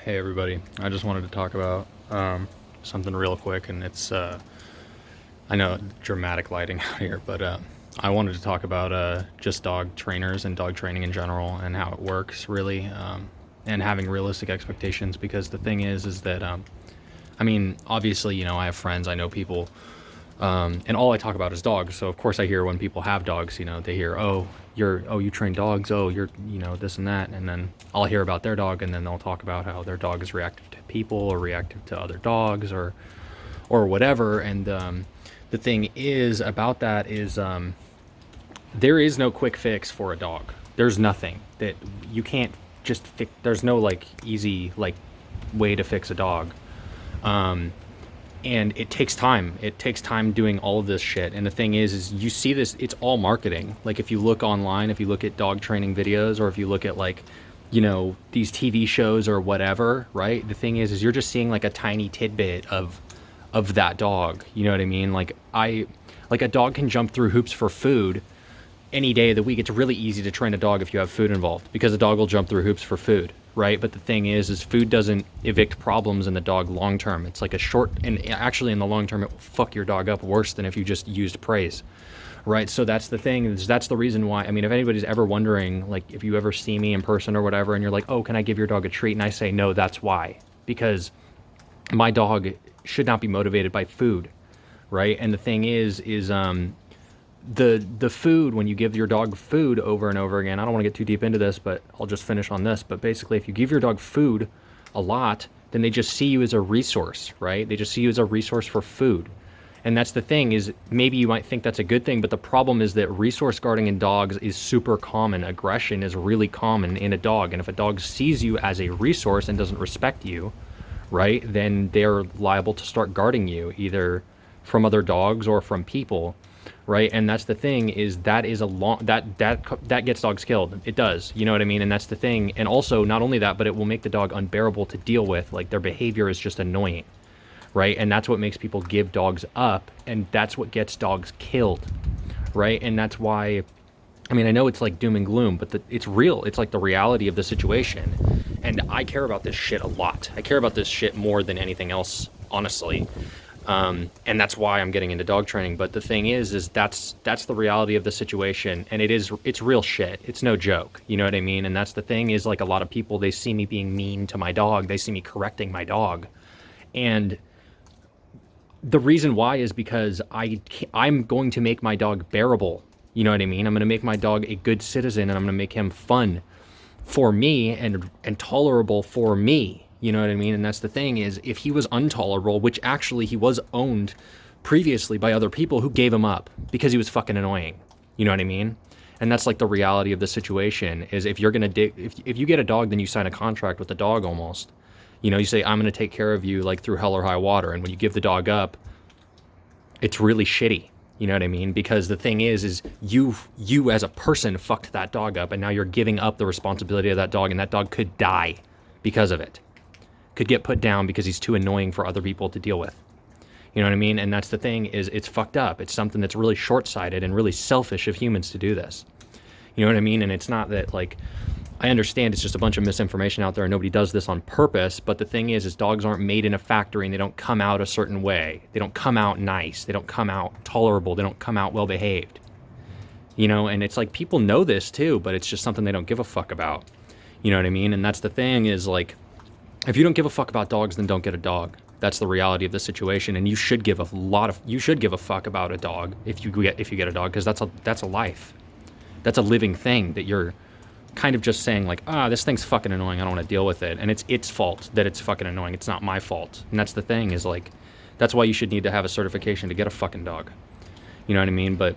Hey everybody, I just wanted to talk about something real quick, and it's I know dramatic lighting out here, but I wanted to talk about just dog trainers and dog training in general and how it works really, and having realistic expectations. Because the thing is that I mean, obviously, I have friends, I know people, and all I talk about is dogs. So of course I hear when people have dogs, they hear, you train dogs, you're, this and that. And then I'll hear about their dog, and then they'll talk about how their dog is reactive to people or reactive to other dogs or whatever. And the thing is about that is there is no quick fix for a dog. There's nothing that you can't just fix. There's no like easy like way to fix a dog. And it takes time. It takes time doing all of this shit. And the thing is you see this, it's all marketing. Like if you look online, if you look at dog training videos, or if you look at like, these TV shows or whatever, right? The thing is you're just seeing like a tiny tidbit of that dog. You know what I mean? Like a dog can jump through hoops for food any day of the week. It's really easy to train a dog if you have food involved, because a dog will jump through hoops for food, right? But the thing is food doesn't evict problems in the dog long term. It's like a short, and actually in the long term it will fuck your dog up worse than if you just used praise, right? So that's the thing, is that's the reason why. I mean, if anybody's ever wondering, like if you ever see me in person or whatever and you're like, oh, can I give your dog a treat? And I say no, that's why. Because my dog should not be motivated by food, right? And the thing is the food, when you give your dog food over and over again, I don't want to get too deep into this, but I'll just finish on this. But basically, if you give your dog food a lot, then they just see you as a resource, right? They just see you as a resource for food. And that's the thing, is maybe you might think that's a good thing, but the problem is that resource guarding in dogs is super common. Aggression is really common in a dog. And if a dog sees you as a resource and doesn't respect you, right, then they're liable to start guarding you, either from other dogs or from people. Right. And that's the thing, is that is a long, that gets dogs killed. It does. You know what I mean? And that's the thing. And also, not only that, but it will make the dog unbearable to deal with. Like their behavior is just annoying. Right. And that's what makes people give dogs up. And that's what gets dogs killed. Right. And that's why, I mean, I know it's like doom and gloom, but it's real. It's like the reality of the situation. And I care about this shit a lot. I care about this shit more than anything else, honestly. And that's why I'm getting into dog training. But the thing is that's the reality of the situation. And it's real shit. It's no joke. You know what I mean? And that's the thing, is like a lot of people, they see me being mean to my dog. They see me correcting my dog. And the reason why is because I'm going to make my dog bearable. You know what I mean? I'm going to make my dog a good citizen, and I'm going to make him fun for me and tolerable for me. You know what I mean? And that's the thing, is if he was intolerable, which actually he was owned previously by other people who gave him up because he was fucking annoying. You know what I mean? And that's like the reality of the situation, is if you're going to if you get a dog, then you sign a contract with the dog almost. You say, I'm going to take care of you like through hell or high water. And when you give the dog up, it's really shitty. You know what I mean? Because the thing is you as a person fucked that dog up, and now you're giving up the responsibility of that dog, and that dog could die because of it. Could get put down because he's too annoying for other people to deal with. You know what I mean? And that's the thing, is it's fucked up. It's something that's really short-sighted and really selfish of humans to do this. You know what I mean? And it's not that, like, I understand it's just a bunch of misinformation out there and nobody does this on purpose, but the thing is dogs aren't made in a factory, and they don't come out a certain way. They don't come out nice. They don't come out tolerable. They don't come out well-behaved. And it's like people know this too, but it's just something they don't give a fuck about. You know what I mean? And that's the thing, is like, if you don't give a fuck about dogs, then don't get a dog. That's the reality of the situation. And you should give a fuck about a dog if you get a dog, because that's a life. That's a living thing that you're kind of just saying like, this thing's fucking annoying, I don't want to deal with it. And it's its fault that it's fucking annoying. It's not my fault. And that's the thing, is like, that's why you should need to have a certification to get a fucking dog. You know what I mean? But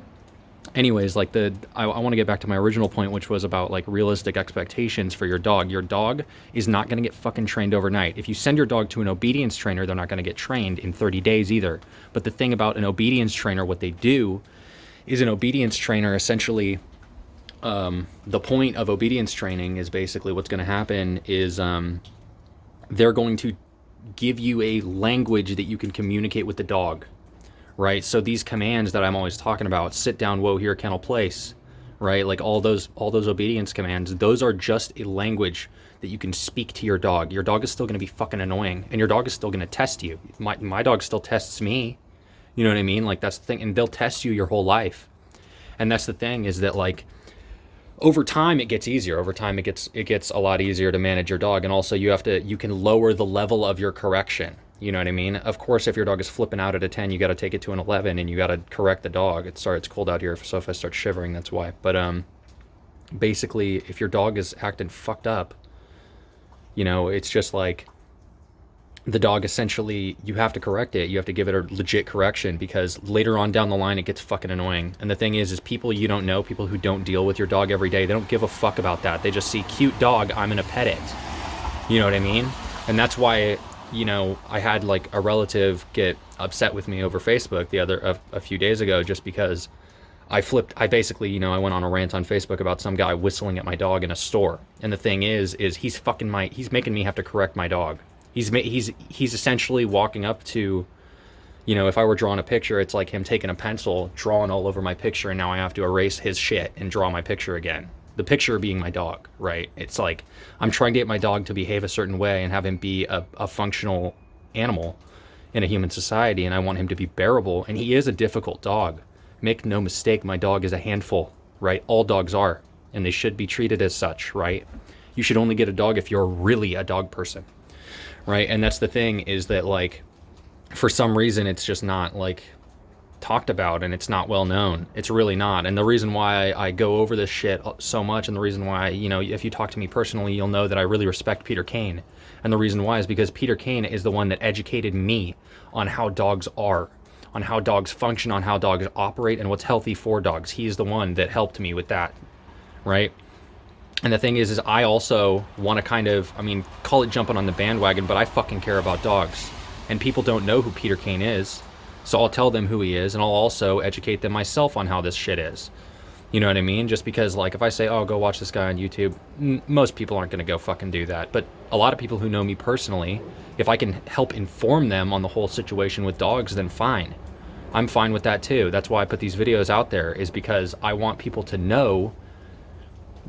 anyways, like I want to get back to my original point, which was about like realistic expectations for your dog. Your dog is not going to get fucking trained overnight. If you send your dog to an obedience trainer, they're not going to get trained in 30 days either. But the thing about an obedience trainer, what they do is, an obedience trainer essentially, the point of obedience training is basically what's going to happen is they're going to give you a language that you can communicate with the dog. Right, so these commands that I'm always talking about, sit down, whoa, here, kennel, place, right? Like all those obedience commands, those are just a language that you can speak to your dog. Your dog is still going to be fucking annoying, and your dog is still going to test you. My dog still tests me. You know what I mean? Like, that's the thing. And they'll test you your whole life. And that's the thing, is that, like, over time it gets easier. Over time it gets a lot easier to manage your dog. And also you can lower the level of your correction. You know what I mean? Of course, if your dog is flipping out at a 10, you got to take it to an 11 and you got to correct the dog. It's cold out here, so if I start shivering, that's why. But basically, if your dog is acting fucked up, you know, it's just like, the dog, essentially, you have to correct it. You have to give it a legit correction, because later on down the line, it gets fucking annoying. And the thing is people you don't know, people who don't deal with your dog every day, they don't give a fuck about that. They just see cute dog, I'm gonna pet it. You know what I mean? And that's why, you know, I had like a relative get upset with me over Facebook a few days ago, just because I basically, you know, I went on a rant on Facebook about some guy whistling at my dog in a store. And the thing is he's making me have to correct my dog. He's essentially walking up to, you know, if I were drawing a picture, it's like him taking a pencil, drawing all over my picture, and now I have to erase his shit and draw my picture again. The picture being my dog, right? It's like, I'm trying to get my dog to behave a certain way and have him be a functional animal in a human society, and I want him to be bearable, and he is a difficult dog. Make no mistake, my dog is a handful, right? All dogs are, and they should be treated as such, right? You should only get a dog if you're really a dog person. Right. And that's the thing, is that, like, for some reason, it's just not, like, talked about, and it's not well known. It's really not. And the reason why I go over this shit so much, and the reason why, you know, if you talk to me personally, you'll know that I really respect Peter Cain. And the reason why is because Peter Cain is the one that educated me on how dogs are, on how dogs function, on how dogs operate, and what's healthy for dogs. He's the one that helped me with that. Right. And the thing is I also want to kind of, I mean, call it jumping on the bandwagon, but I fucking care about dogs. And people don't know who Peter Cain is. So I'll tell them who he is, and I'll also educate them myself on how this shit is. You know what I mean? Just because, like, if I say, oh, go watch this guy on YouTube, most people aren't going to go fucking do that. But a lot of people who know me personally, if I can help inform them on the whole situation with dogs, then fine. I'm fine with that too. That's why I put these videos out there, is because I want people to know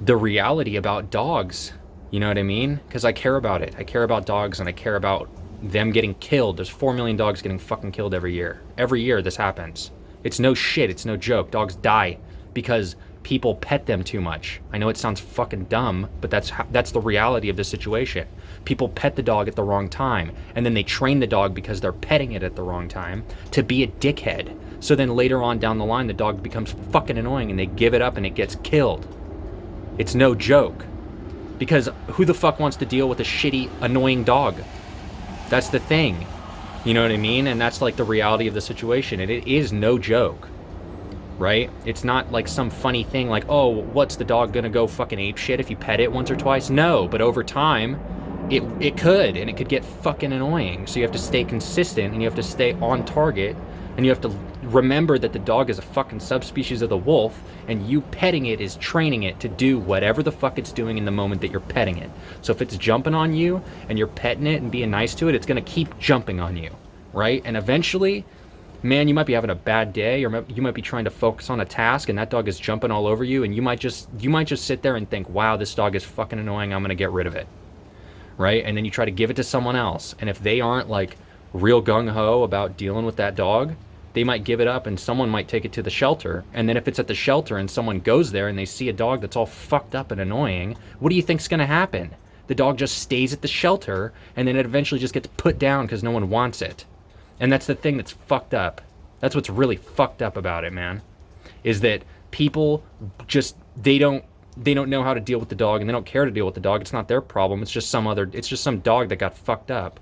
the reality about dogs. You know what I mean? Because I care about it. I care about dogs, and I care about them getting killed. There's 4 million dogs getting fucking killed every year. Every year this happens. It's no shit. It's no joke. Dogs die because people pet them too much. I know it sounds fucking dumb, but that's the reality of the situation. People pet the dog at the wrong time, and then they train the dog, because they're petting it at the wrong time, to be a dickhead. So then later on down the line, the dog becomes fucking annoying, and they give it up, and it gets killed. It's no joke. Because who the fuck wants to deal with a shitty, annoying dog? That's the thing. You know what I mean? And that's like the reality of the situation. And it is no joke. Right? It's not like some funny thing like, oh, what's the dog gonna go fucking ape shit if you pet it once or twice? No, but over time, it could, and it could get fucking annoying. So you have to stay consistent, and you have to stay on target, and you have to remember that the dog is a fucking subspecies of the wolf, and you petting it is training it to do whatever the fuck it's doing in the moment that you're petting it. So if it's jumping on you and you're petting it and being nice to it, it's going to keep jumping on you, right? And eventually, man, you might be having a bad day, or you might be trying to focus on a task, and that dog is jumping all over you, and you might just sit there and think, wow, this dog is fucking annoying, I'm going to get rid of it, right? And then you try to give it to someone else, and if they aren't like real gung-ho about dealing with that dog, they might give it up, and someone might take it to the shelter. And then if it's at the shelter and someone goes there and they see a dog that's all fucked up and annoying, what do you think's going to happen? The dog just stays at the shelter, and then it eventually just gets put down because no one wants it. And that's the thing that's fucked up. That's what's really fucked up about it, man. Is that people just, they don't know how to deal with the dog, and they don't care to deal with the dog. It's not their problem. It's just some dog that got fucked up,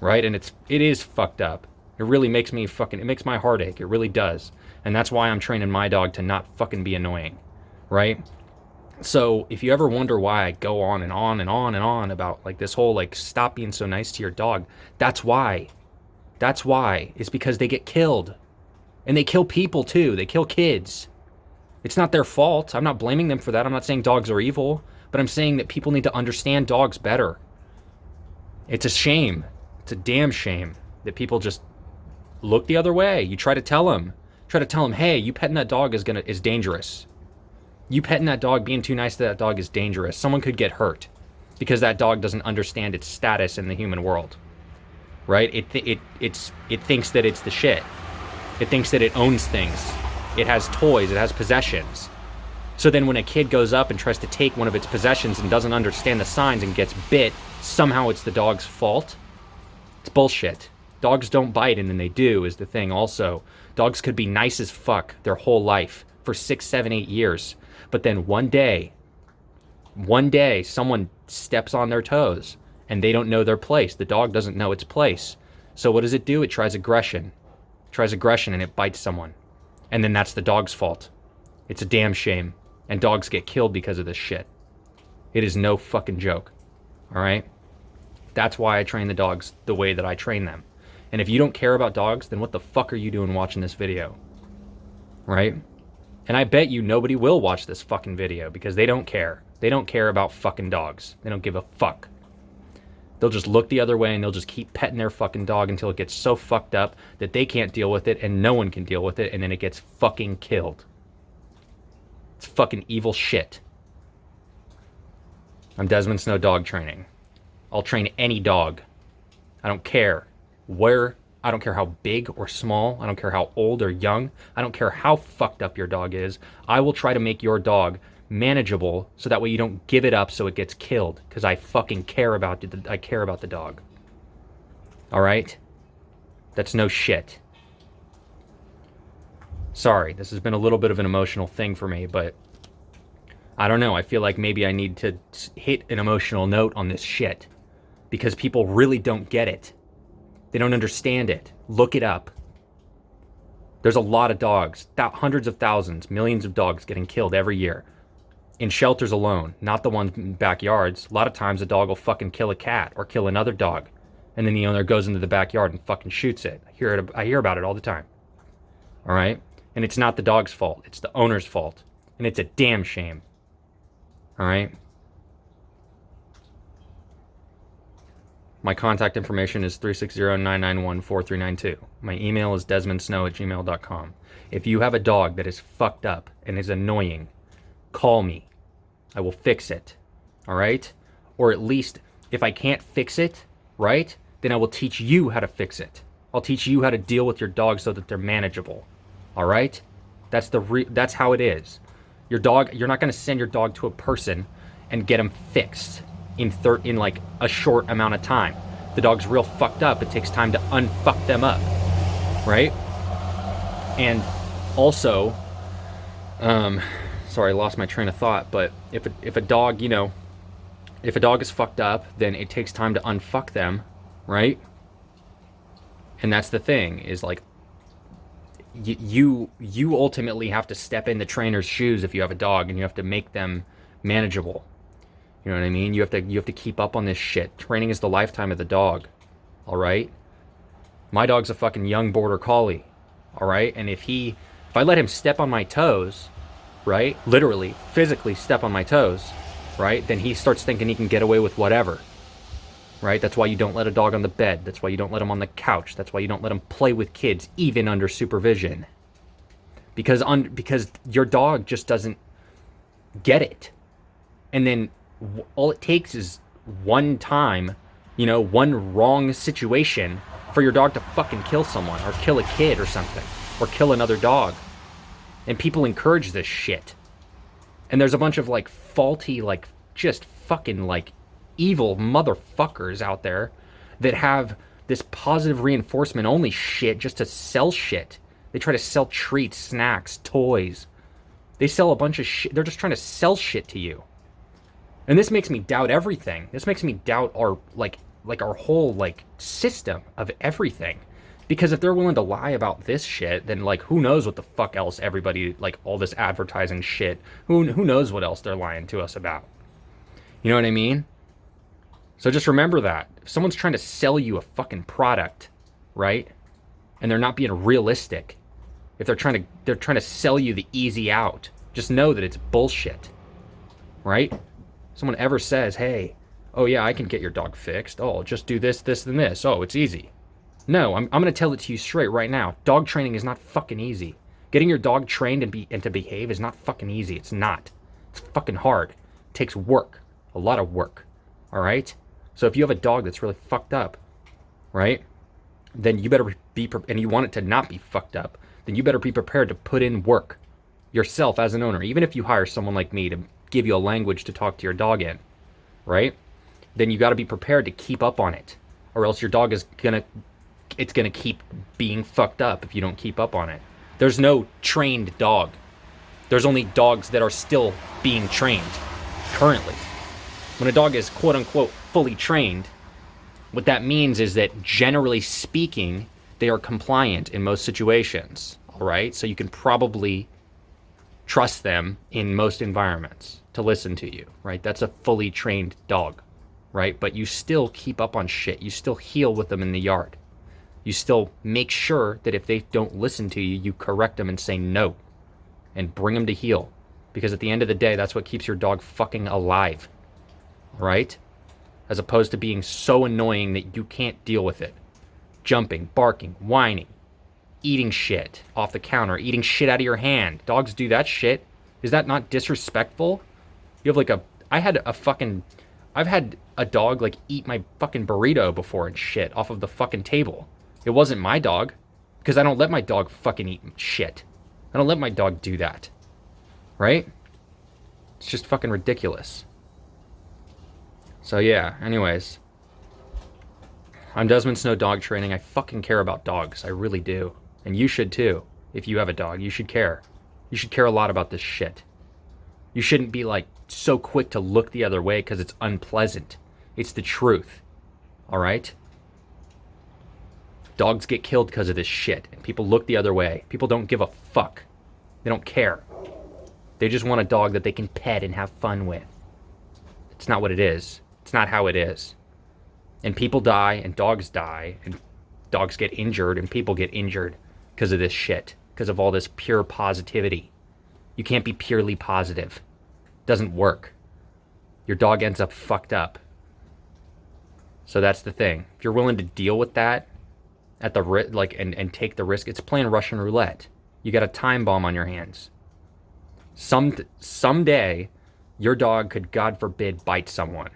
right? And it is fucked up. It really makes it makes my heart ache. It really does. And that's why I'm training my dog to not fucking be annoying, right? So if you ever wonder why I go on and on and on and on about like this whole like stop being so nice to your dog, that's why. That's why. It's because they get killed. And they kill people too. They kill kids. It's not their fault. I'm not blaming them for that. I'm not saying dogs are evil, but I'm saying that people need to understand dogs better. It's a shame. It's a damn shame that people just look the other way. You try to tell them, hey, you petting that dog is dangerous. You petting that dog, being too nice to that dog is dangerous. Someone could get hurt. because that dog doesn't understand its status in the human world, right? It thinks that it's the shit. It thinks that it owns things. It has toys. It has possessions. So then when a kid goes up and tries to take one of its possessions and doesn't understand the signs and gets bit, somehow it's the dog's fault. It's bullshit. Dogs don't bite, and then they do, is the thing also. Dogs could be nice as fuck their whole life for 6, 7, 8 years. But then one day, someone steps on their toes and they don't know their place. The dog doesn't know its place. So what does it do? It tries aggression. It tries aggression and it bites someone. And then that's the dog's fault. It's a damn shame. And dogs get killed because of this shit. It is no fucking joke. All right? That's why I train the dogs the way that I train them. And if you don't care about dogs, then what the fuck are you doing watching this video? Right? And I bet you nobody will watch this fucking video because they don't care. They don't care about fucking dogs. They don't give a fuck. They'll just look the other way and they'll just keep petting their fucking dog until it gets so fucked up that they can't deal with it and no one can deal with it, and then it gets fucking killed. It's fucking evil shit. I'm Desmond Snow Dog Training. I'll train any dog. I don't care where. I don't care how big or small. I don't care how old or young. I don't care how fucked up your dog is. I will try to make your dog manageable so that way you don't give it up so it gets killed, because I fucking care about the dog. All right? That's no shit. Sorry, this has been a little bit of an emotional thing for me, but I don't know. I feel like maybe I need to hit an emotional note on this shit because people really don't get it. They don't understand it. Look it up. There's a lot of dogs, hundreds of thousands, millions of dogs getting killed every year in shelters alone, not the ones in backyards. A lot of times a dog will fucking kill a cat or kill another dog, and then the owner goes into the backyard and fucking shoots it. I hear about it all the time. All right? And it's not the dog's fault. It's the owner's fault. And it's a damn shame. All right? My contact information is 360-991-4392. My email is desmondsnow@gmail.com. If you have a dog that is fucked up and is annoying, call me. I will fix it. All right? Or at least, if I can't fix it, right, then I will teach you how to fix it. I'll teach you how to deal with your dog so that they're manageable. All right? That's how it is. Your dog, you're not going to send your dog to a person and get him fixed in like a short amount of time. The dog's real fucked up. It takes time to unfuck them up, right? And also, sorry, I lost my train of thought. But if a dog, if a dog is fucked up, then it takes time to unfuck them, right? And that's the thing, is like you ultimately have to step in the trainer's shoes if you have a dog, and you have to make them manageable. You know what I mean? You have to keep up on this shit. Training is the lifetime of the dog. All right? My dog's a fucking young border collie. All right? And if I let him step on my toes, right? Literally, physically step on my toes, right? Then he starts thinking he can get away with whatever. Right? That's why you don't let a dog on the bed. That's why you don't let him on the couch. That's why you don't let him play with kids, even under supervision. Because your dog just doesn't get it. And then all it takes is one time, one wrong situation for your dog to fucking kill someone or kill a kid or something or kill another dog. And people encourage this shit. And there's a bunch of like faulty, like just fucking like evil motherfuckers out there that have this positive reinforcement only shit just to sell shit. They try to sell treats, snacks, toys. They sell a bunch of shit. They're just trying to sell shit to you. And this makes me doubt everything. This makes me doubt our our whole system of everything. Because if they're willing to lie about this shit, then who knows what the fuck else everybody, all this advertising shit, who knows what else they're lying to us about. You know what I mean? So just remember that. If someone's trying to sell you a fucking product, right? And they're not being realistic. If they're trying to sell you the easy out, just know that it's bullshit. Right? Someone ever says, hey, oh yeah, I can get your dog fixed. Oh, just do this, this, and this. Oh, it's easy. No, I'm going to tell it to you straight right now. Dog training is not fucking easy. Getting your dog trained and to behave is not fucking easy. It's not. It's fucking hard. It takes work. A lot of work. all right? So if you have a dog that's really fucked up, right, then you better be, and you want it to not be fucked up, then you better be prepared to put in work yourself as an owner, even if you hire someone like me to give you a language to talk to your dog in, right? Then you got to be prepared to keep up on it, or else your dog is it's gonna keep being fucked up if you don't keep up on it. There's no trained dog. There's only dogs that are still being trained currently. When a dog is quote unquote fully trained, what that means is that generally speaking, they are compliant in most situations, all right? So you can probably trust them in most environments to listen to you, right? That's a fully trained dog, right? But you still keep up on shit. You still heel with them in the yard. You still make sure that if they don't listen to you, you correct them and say no and bring them to heel. Because at the end of the day, that's what keeps your dog fucking alive, right? As opposed to being so annoying that you can't deal with it. Jumping, barking, whining, eating shit off the counter, eating shit out of your hand. Dogs do that shit. Is that not disrespectful? You have like I've had a dog like eat my fucking burrito before and shit off of the fucking table. It wasn't my dog, because I don't let my dog fucking eat shit. I don't let my dog do that, right? It's just fucking ridiculous. So yeah, anyways. I'm Desmond Snow Dog Training. I fucking care about dogs. I really do. And you should too. If you have a dog, you should care. You should care a lot about this shit. You shouldn't be like so quick to look the other way because it's unpleasant. It's the truth. All right? Dogs get killed because of this shit. And people look the other way. People don't give a fuck. They don't care. They just want a dog that they can pet and have fun with. It's not what it is. It's not how it is. And people die, and dogs die, and dogs get injured, and people get injured because of this shit, because of all this pure positivity. You can't be purely positive. It doesn't work. Your dog ends up fucked up. So that's the thing. If you're willing to deal with that at the and take the risk, it's playing Russian roulette. You got a time bomb on your hands. Someday, your dog could, God forbid, bite someone.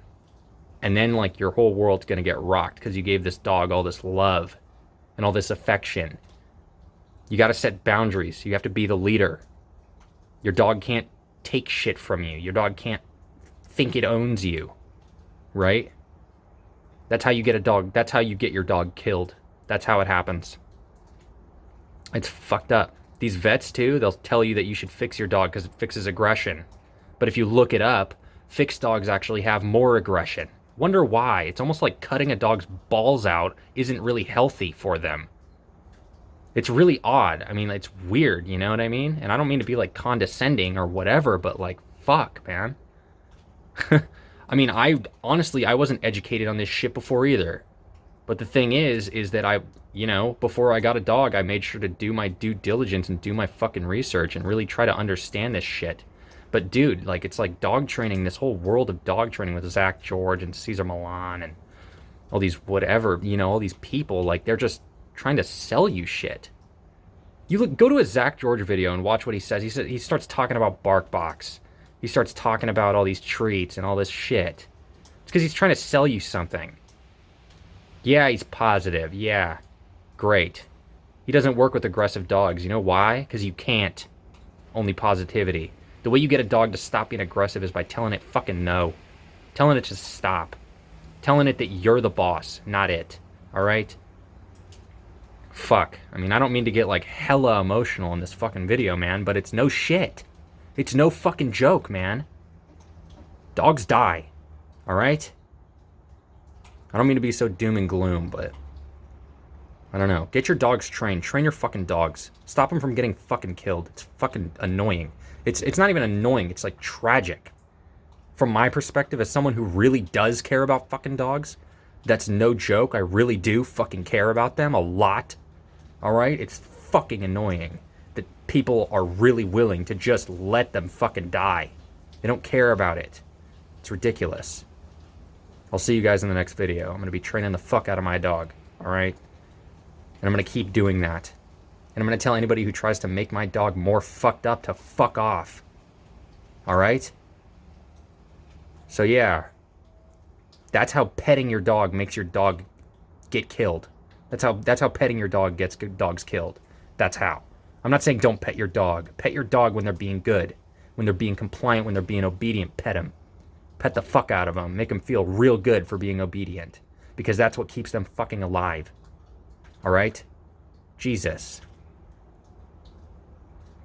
And then, like, your whole world's going to get rocked because you gave this dog all this love and all this affection. You got to set boundaries. You have to be the leader. Your dog can't take shit from you. Your dog can't think it owns you, right? That's how you get a dog. That's how you get your dog killed. That's how it happens. It's fucked up. These vets, too, they'll tell you that you should fix your dog because it fixes aggression. But if you look it up, fixed dogs actually have more aggression. Wonder why. It's almost like cutting a dog's balls out isn't really healthy for them. It's really odd. I mean, it's weird, you know what I mean? And I don't mean to be like condescending or whatever, but like, fuck, man. I mean, I wasn't educated on this shit before either. But the thing is that before I got a dog, I made sure to do my due diligence and do my fucking research and really try to understand this shit. But dude, like, it's like dog training, this whole world of dog training with Zach George and Cesar Millan and all these whatever, all these people, like, they're just trying to sell you shit. Go to a Zach George video and watch what he says. He starts talking about BarkBox. He starts talking about all these treats and all this shit. It's because he's trying to sell you something. Yeah, he's positive. Yeah, great. He doesn't work with aggressive dogs. You know why? Because you can't. Only positivity. The way you get a dog to stop being aggressive is by telling it fucking no. Telling it to stop. Telling it that you're the boss, not it. Alright? Fuck. I mean, I don't mean to get like hella emotional in this fucking video, man, but it's no shit. It's no fucking joke, man. Dogs die. Alright? I don't mean to be so doom and gloom, but I don't know. Get your dogs trained. Train your fucking dogs. Stop them from getting fucking killed. It's fucking annoying. It's not even annoying. It's like tragic. From my perspective, as someone who really does care about fucking dogs, that's no joke. I really do fucking care about them a lot. All right? It's fucking annoying that people are really willing to just let them fucking die. They don't care about it. It's ridiculous. I'll see you guys in the next video. I'm going to be training the fuck out of my dog. All right? And I'm going to keep doing that. And I'm going to tell anybody who tries to make my dog more fucked up to fuck off. All right? So yeah. That's how petting your dog makes your dog get killed. That's how petting your dog gets dogs killed. That's how. I'm not saying don't pet your dog. Pet your dog when they're being good, when they're being compliant, when they're being obedient. Pet them. Pet the fuck out of them. Make them feel real good for being obedient, because that's what keeps them fucking alive. All right? Jesus.